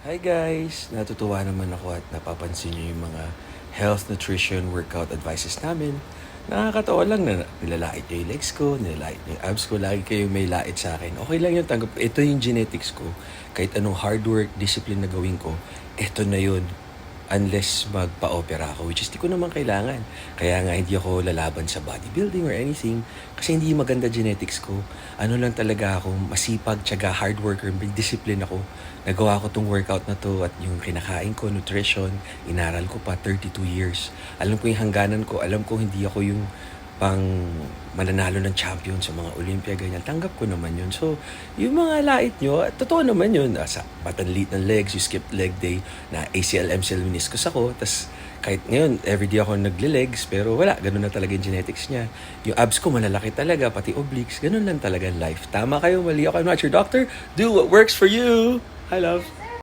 Hi guys! Natutuwa naman ako at napapansin niyo yung mga health, nutrition, workout advices namin. Nakakatawa lang na nilalait niyo yung legs ko, nilalait niyo yung abs ko, lagi kayong may lait sa akin. Okay lang yung tanggap. Ito yung genetics ko. Kahit anong hard work, discipline na gawin ko, ito na yun. Unless magpa-opera ako, which is di ko naman kailangan. Kaya nga hindi ako lalaban sa bodybuilding or anything kasi hindi maganda genetics ko. Ano lang talaga ako, masipag, tiyaga, hard worker, may discipline ako. Nagawa ko tong workout na to at yung kinakain ko, nutrition, inaral ko pa 32 years. Alam ko yung hangganan ko, alam ko hindi ako yung pang mananalo ng champion sa mga Olympia, ganyan. Tanggap ko naman yun. So, yung mga lait nyo, totoo naman yun. Sa patanlit ng legs, you skip leg day, na ACL, MCL, meniscus ako. Tas kahit ngayon, everyday ako nagle-legs, pero wala, ganun na talaga yung genetics niya. Yung abs ko malalaki talaga, pati obliques, ganun lang talaga life. Tama kayo, mali ako, I'm not your doctor. Do what works for you. I love.